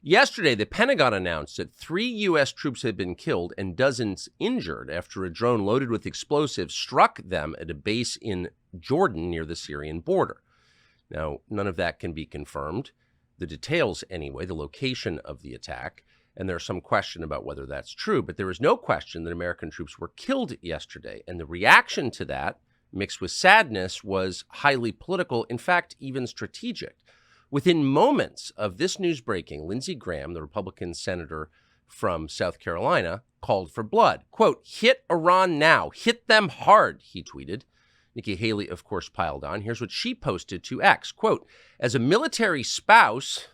Yesterday, the Pentagon announced that 3 U.S. troops had been killed and dozens injured after a drone loaded with explosives struck them at a base in Jordan near the Syrian border. Now, none of that can be confirmed. The details, anyway, the location of the attack, and there's some question about whether that's true, but there is no question that American troops were killed yesterday, and the reaction to that, mixed with sadness, was highly political, in fact, even strategic. Within moments of this news breaking, Lindsey Graham, the Republican senator from South Carolina, called for blood. Quote, "Hit Iran now. Hit them hard," he tweeted. Nikki Haley, of course, piled on. Here's what she posted to X. Quote, "As a military spouse,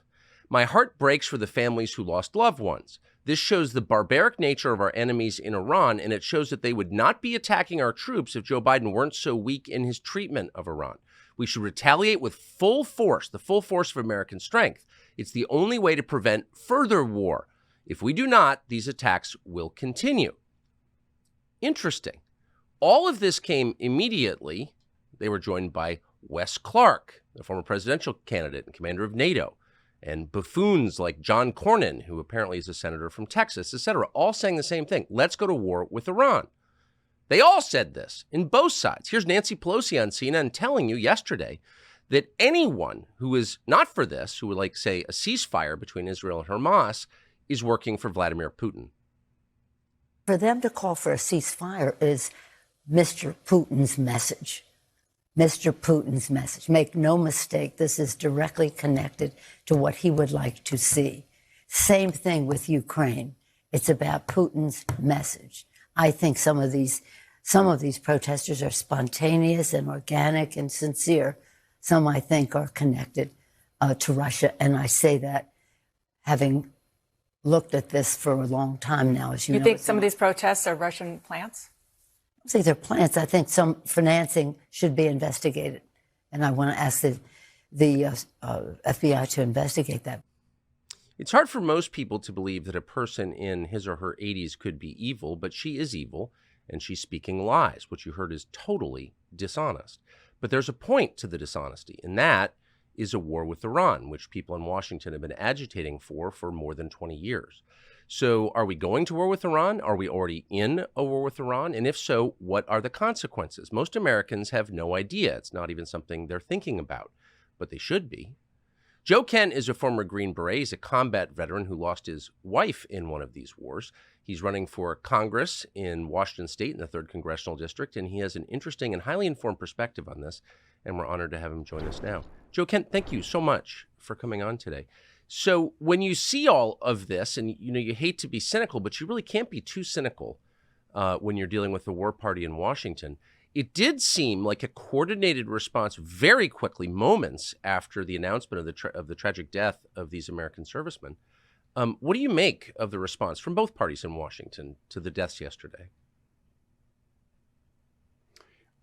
my heart breaks for the families who lost loved ones. This shows the barbaric nature of our enemies in Iran, and it shows that they would not be attacking our troops if Joe Biden weren't so weak in his treatment of Iran. We should retaliate with full force, the full force of American strength. It's the only way to prevent further war. If we do not, these attacks will continue." Interesting. All of this came immediately. They were joined by Wes Clark, the former presidential candidate and commander of NATO, and buffoons like John Cornyn, who apparently is a senator from Texas, etc., all saying the same thing. Let's go to war with Iran. They all said this in both sides. Here's Nancy Pelosi on CNN telling you yesterday that anyone who is not for this, who would like, say, a ceasefire between Israel and Hamas, is working for Vladimir Putin. For them to call for a ceasefire is Mr. Putin's message. Mr. Putin's message. Make no mistake, this is directly connected to what he would like to see. Same thing with Ukraine. It's about Putin's message. I think some of these protesters are spontaneous and organic and sincere. Some, I think, are connected to Russia. And I say that having looked at this for a long time now, as you know. You think some of these protests are Russian plants? I don't think they're plants. I think some financing should be investigated. And I want to ask the FBI to investigate that. It's hard for most people to believe that a person in his or her 80s could be evil, but she is evil, and she's speaking lies. What you heard is totally dishonest. But there's a point to the dishonesty, and that is a war with Iran, which people in Washington have been agitating for more than 20 years. So are we going to war with Iran? Are we already in a war with Iran? And if so, what are the consequences? Most Americans have no idea. It's not even something they're thinking about, but they should be. Joe Kent is a former Green Beret. He's a combat veteran who lost his wife in one of these wars. He's running for Congress in Washington State in the 3rd Congressional District, and he has an interesting and highly informed perspective on this, and we're honored to have him join us now. Joe Kent, thank you so much for coming on today. So when you see all of this, and you hate to be cynical, but you really can't be too cynical when you're dealing with the war party in Washington. It did seem like a coordinated response very quickly, moments after the announcement of the tragic death of these American servicemen. What do you make of the response from both parties in Washington to the deaths yesterday?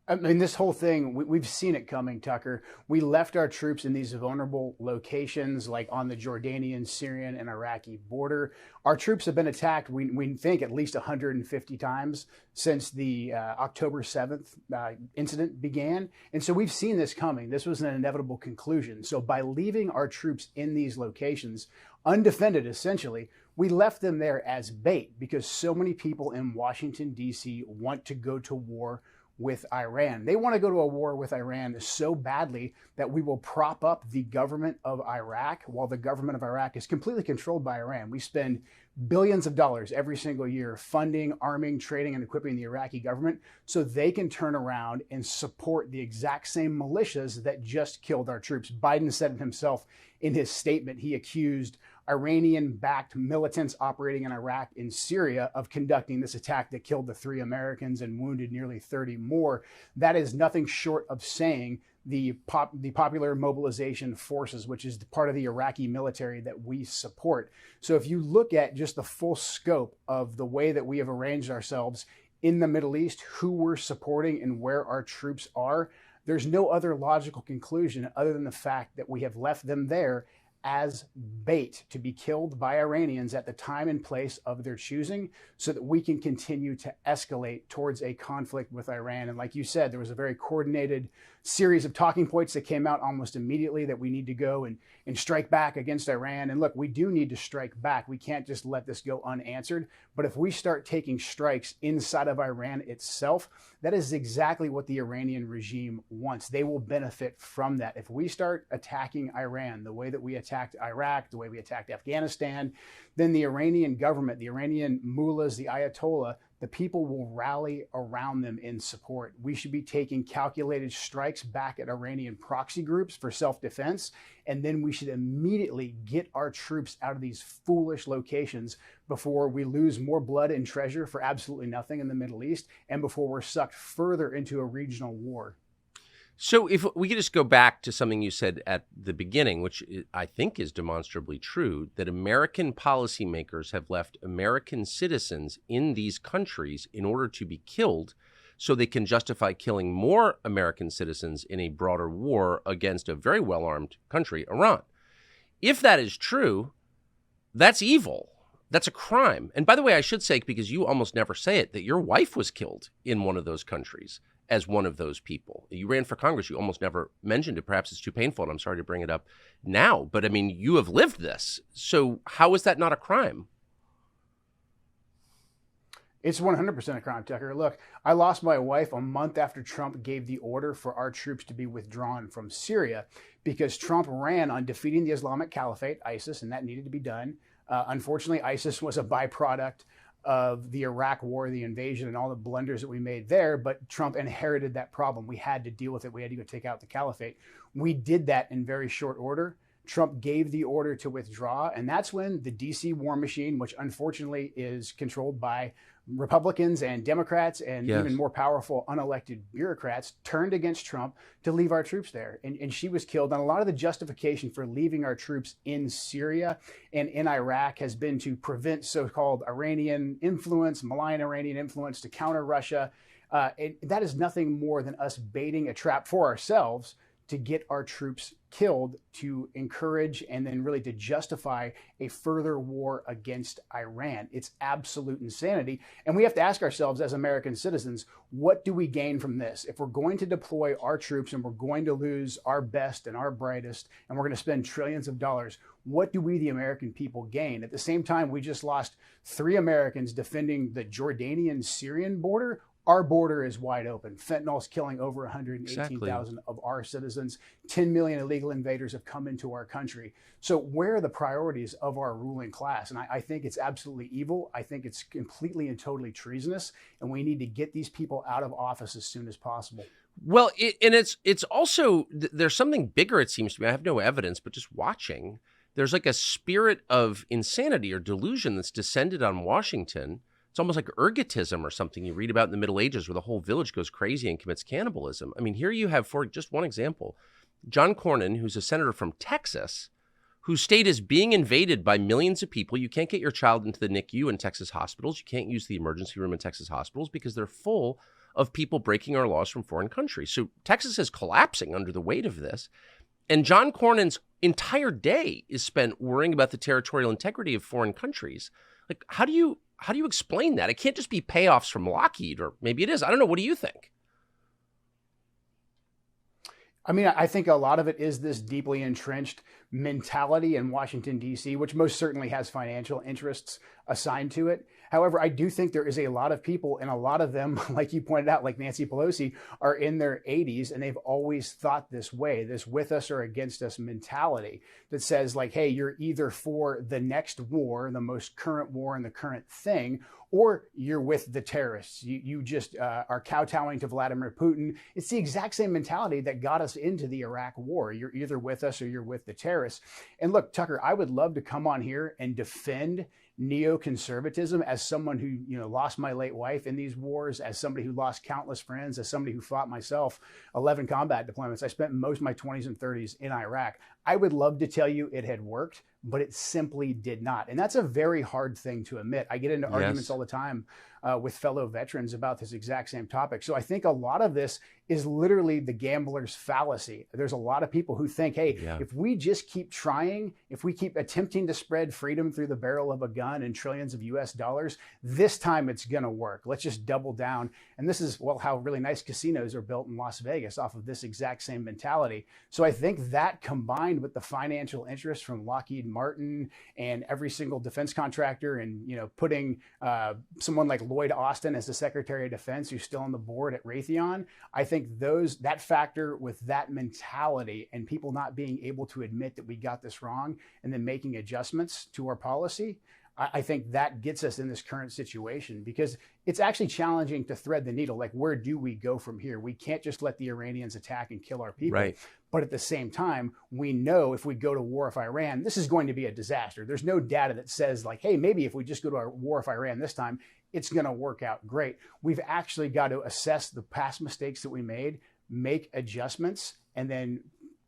I mean, this whole thing, we've seen it coming, Tucker. We left our troops in these vulnerable locations, like on the Jordanian, Syrian, and Iraqi border. Our troops have been attacked, we think, at least 150 times since the October 7th incident began. And so we've seen this coming. This was an inevitable conclusion. So by leaving our troops in these locations, undefended essentially, we left them there as bait because so many people in Washington, D.C. want to go to war with Iran. They want to go to a war with Iran so badly that we will prop up the government of Iraq while the government of Iraq is completely controlled by Iran. We spend billions of dollars every single year funding, arming, training, and equipping the Iraqi government so they can turn around and support the exact same militias that just killed our troops. Biden said it himself in his statement. He accused Iranian-backed militants operating in Iraq and Syria of conducting this attack that killed the 3 Americans and wounded nearly 30 more. That is nothing short of saying the Popular Mobilization Forces, which is part of the Iraqi military that we support. So if you look at just the full scope of the way that we have arranged ourselves in the Middle East, who we're supporting and where our troops are, there's no other logical conclusion other than the fact that we have left them there as bait to be killed by Iranians at the time and place of their choosing, so that we can continue to escalate towards a conflict with Iran. And like you said, there was a very coordinated series of talking points that came out almost immediately that we need to go and strike back against Iran. And look, we do need to strike back. We can't just let this go unanswered. But if we start taking strikes inside of Iran itself, that is exactly what the Iranian regime wants. They will benefit from that. If we start attacking Iran the way that we attacked Iraq, the way we attacked Afghanistan, then the Iranian government, the Iranian mullahs, the Ayatollah, the people will rally around them in support. We should be taking calculated strikes back at Iranian proxy groups for self-defense, and then we should immediately get our troops out of these foolish locations before we lose more blood and treasure for absolutely nothing in the Middle East, and before we're sucked further into a regional war. So if we could just go back to something you said at the beginning, which I think is demonstrably true, that American policymakers have left American citizens in these countries in order to be killed so they can justify killing more American citizens in a broader war against a very well-armed country, Iran. If that is true, that's evil. That's a crime. And by the way, I should say, because you almost never say it, that your wife was killed in one of those countries as one of those people. You ran for Congress. You almost never mentioned it. Perhaps it's too painful, and I'm sorry to bring it up now. But I mean, you have lived this. So how is that not a crime? It's 100% a crime, Tucker. Look, I lost my wife a month after Trump gave the order for our troops to be withdrawn from Syria, because Trump ran on defeating the Islamic Caliphate, ISIS, and that needed to be done. Unfortunately, ISIS was a byproduct of the Iraq war, the invasion, and all the blunders that we made there. But Trump inherited that problem. We had to deal with it. We had to go take out the caliphate. We did that in very short order. Trump gave the order to withdraw. And that's when the DC war machine, which unfortunately is controlled by Republicans and Democrats and even more powerful unelected bureaucrats, turned against Trump to leave our troops there. And she was killed. And a lot of the justification for leaving our troops in Syria and in Iraq has been to prevent so-called Iranian influence, malign Iranian influence, to counter Russia. That is nothing more than us baiting a trap for ourselves to get our troops killed, to encourage and then really to justify a further war against Iran. It's absolute insanity. And we have to ask ourselves as American citizens, what do we gain from this? If we're going to deploy our troops and we're going to lose our best and our brightest, and we're going to spend trillions of dollars, what do we, the American people, gain? At the same time, we just lost 3 Americans defending the Jordanian-Syrian border. Our border is wide open. Fentanyl is killing over 118,000 of our citizens. 10 million illegal invaders have come into our country. So where are the priorities of our ruling class? And I think it's absolutely evil. I think it's completely and totally treasonous. And we need to get these people out of office as soon as possible. Well, it's also, there's something bigger, it seems to me. I have no evidence, but just watching, there's like a spirit of insanity or delusion that's descended on Washington. It's almost like ergotism or something you read about in the Middle Ages, where the whole village goes crazy and commits cannibalism. I mean, here you have, for just one example, John Cornyn, who's a senator from Texas, whose state is being invaded by millions of people. You can't get your child into the NICU in Texas hospitals. You can't use the emergency room in Texas hospitals because they're full of people breaking our laws from foreign countries. So Texas is collapsing under the weight of this. And John Cornyn's entire day is spent worrying about the territorial integrity of foreign countries. Like, how do you explain that? It can't just be payoffs from Lockheed, or maybe it is. I don't know. What do you think? I mean, I think a lot of it is this deeply entrenched mentality in Washington, D.C., which most certainly has financial interests assigned to it. However, I do think there is a lot of people, and a lot of them, like you pointed out, like Nancy Pelosi, are in their 80s, and they've always thought this way, this with us or against us mentality that says, like, hey, you're either for the next war, the most current war and the current thing, or you're with the terrorists. You just are kowtowing to Vladimir Putin. It's the exact same mentality that got us into the Iraq war. You're either with us or you're with the terrorists. And look, Tucker, I would love to come on here and defend neoconservatism as someone who, lost my late wife in these wars, as somebody who lost countless friends, as somebody who fought myself 11 combat deployments. I spent most of my 20s and 30s in Iraq. I would love to tell you it had worked, but it simply did not. And that's a very hard thing to admit. I get into arguments all the time with fellow veterans about this exact same topic. So I think a lot of this is literally the gambler's fallacy. There's a lot of people who think, hey, if we just keep trying, if we keep attempting to spread freedom through the barrel of a gun and trillions of US dollars, this time it's going to work. Let's just double down. And this is, well, how really nice casinos are built in Las Vegas off of this exact same mentality. So I think that combined with the financial interest from Lockheed Martin and every single defense contractor, and putting someone like Lloyd Austin as the Secretary of Defense, who's still on the board at Raytheon, I think that factor with that mentality and people not being able to admit that we got this wrong and then making adjustments to our policy, I think that gets us in this current situation, because it's actually challenging to thread the needle. Like, where do we go from here? We can't just let the Iranians attack and kill our people. Right. But at the same time, we know if we go to war with Iran, this is going to be a disaster. There's no data that says like, hey, maybe if we just go to a war with Iran this time, it's going to work out great. We've actually got to assess the past mistakes that we made, make adjustments, and then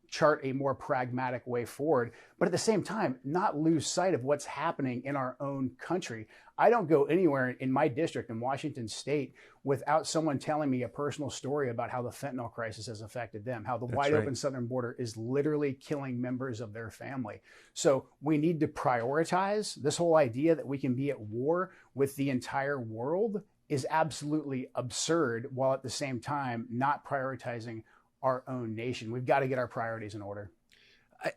chart a more pragmatic way forward. But at the same time, not lose sight of what's happening in our own country. I don't go anywhere in my district in Washington State without someone telling me a personal story about how the fentanyl crisis has affected them, how the wide open southern border is literally killing members of their family. So we need to prioritize. This whole idea that we can be at war with the entire world is absolutely absurd, while at the same time not prioritizing our own nation. We've got to get our priorities in order.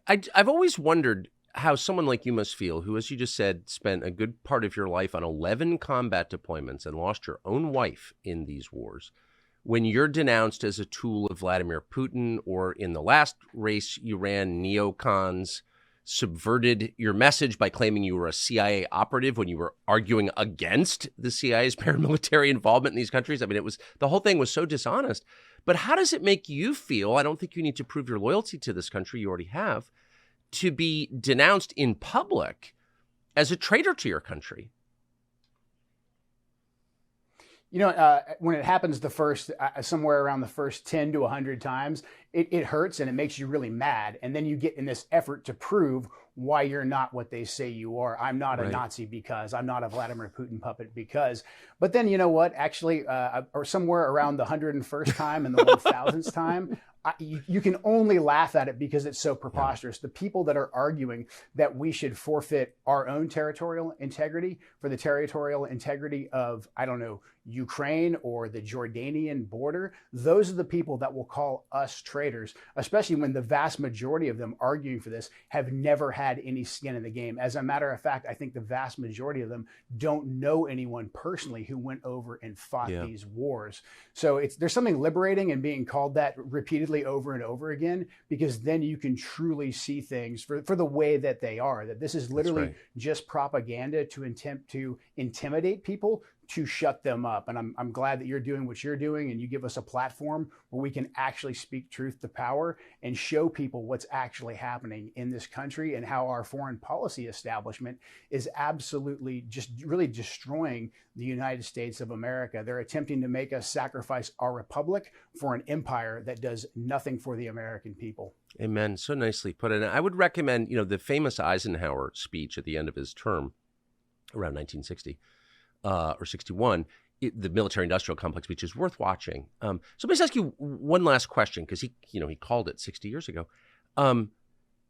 I've always wondered how someone like you must feel, who, as you just said, spent a good part of your life on 11 combat deployments and lost your own wife in these wars, when you're denounced as a tool of Vladimir Putin, or in the last race you ran, neocons subverted your message by claiming you were a CIA operative when you were arguing against the CIA's paramilitary involvement in these countries. I mean, the whole thing was so dishonest. But how does it make you feel? I don't think you need to prove your loyalty to this country. You already have. To be denounced in public as a traitor to your country. When it happens the first, somewhere around the first 10 to 100 times, it hurts and it makes you really mad. And then you get in this effort to prove why you're not what they say you are. I'm not a Nazi because, I'm not a Vladimir Putin puppet because. But then you know what? Actually, or somewhere around the 101st time and the 1000th time, you can only laugh at it because it's so preposterous. The people that are arguing that we should forfeit our own territorial integrity for the territorial integrity of, I don't know, Ukraine or the Jordanian border, those are the people that will call us traitors, especially when the vast majority of them arguing for this have never had any skin in the game. As a matter of fact, I think the vast majority of them don't know anyone personally who went over and fought these wars. So there's something liberating in being called that repeatedly over and over again, because then you can truly see things for the way that they are, that this is literally just propaganda to attempt to intimidate people, to shut them up. And I'm glad that you're doing what you're doing, and you give us a platform where we can actually speak truth to power and show people what's actually happening in this country and how our foreign policy establishment is absolutely just really destroying the United States of America. They're attempting to make us sacrifice our republic for an empire that does nothing for the American people. Amen. So nicely put. And I would recommend, the famous Eisenhower speech at the end of his term around 1960. Or 61, the military-industrial complex, which is worth watching. So let me just ask you one last question, because he called it 60 years ago.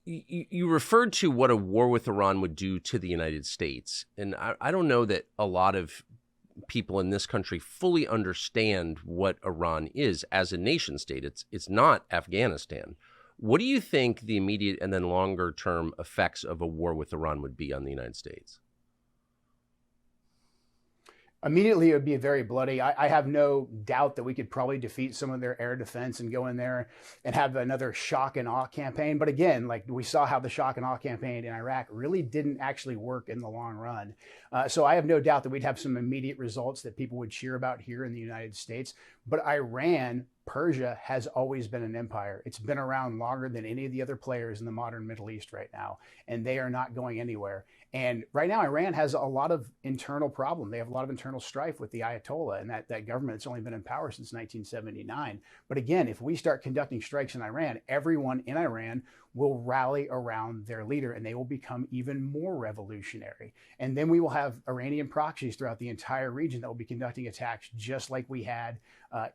You referred to what a war with Iran would do to the United States, and I don't know that a lot of people in this country fully understand what Iran is as a nation state. It's not Afghanistan. What do you think the immediate and then longer-term effects of a war with Iran would be on the United States? Immediately, it would be very bloody. I have no doubt that we could probably defeat some of their air defense and go in there and have another shock and awe campaign. But again, like we saw how the shock and awe campaign in Iraq really didn't actually work in the long run. So I have no doubt that we'd have some immediate results that people would cheer about here in the United States. But Iran, Persia, has always been an empire. It's been around longer than any of the other players in the modern Middle East right now, and they are not going anywhere. And right now, Iran has a lot of internal problem. They have a lot of internal strife with the Ayatollah and that government that's only been in power since 1979. But again, if we start conducting strikes in Iran, everyone in Iran will rally around their leader and they will become even more revolutionary. And then we will have Iranian proxies throughout the entire region that will be conducting attacks just like we had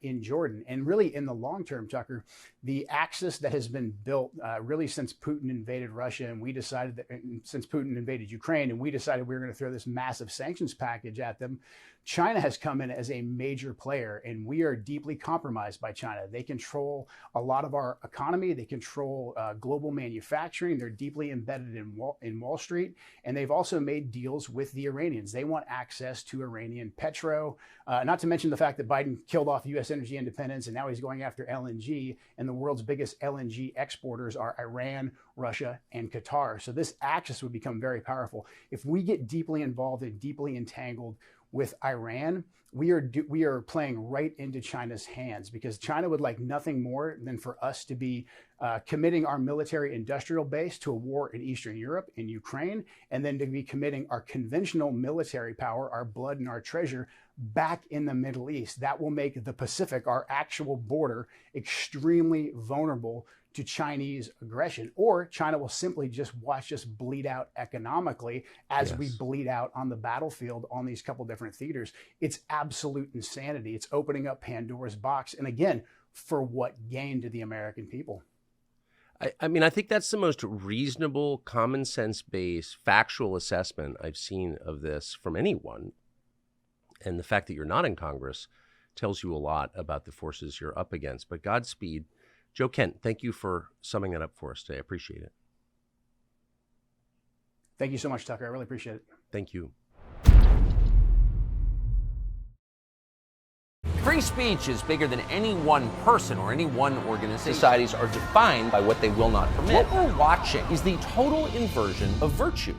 in Jordan. And really, in the long term, Tucker, the axis that has been built really since Putin invaded Russia and we decided that since Putin invaded Ukraine and we decided we were going to throw this massive sanctions package at them, China has come in as a major player, and we are deeply compromised by China. They control a lot of our economy. They control global manufacturing. They're deeply embedded in Wall Street, and they've also made deals with the Iranians. They want access to Iranian petro, not to mention the fact that Biden killed off U.S. energy independence, and now he's going after LNG, and the world's biggest LNG exporters are Iran, Russia, and Qatar. So this axis would become very powerful. If we get deeply involved and deeply entangled with Iran, we are playing right into China's hands, because China would like nothing more than for us to be committing our military industrial base to a war in Eastern Europe, in Ukraine, and then to be committing our conventional military power, our blood and our treasure, back in the Middle East. That will make the Pacific, our actual border, extremely vulnerable to Chinese aggression. Or China will simply just watch us bleed out economically as we bleed out on the battlefield on these couple different theaters. It's absolute insanity. It's opening up Pandora's box. And again, for what gain to the American people? I mean, I think that's the most reasonable, common sense-based, factual assessment I've seen of this from anyone. And the fact that you're not in Congress tells you a lot about the forces you're up against. But Godspeed. Joe Kent, thank you for summing that up for us today. I appreciate it. Thank you so much, Tucker. I really appreciate it. Thank you. Free speech is bigger than any one person or any one organization. Societies are defined by what they will not permit. What we're watching is the total inversion of virtue.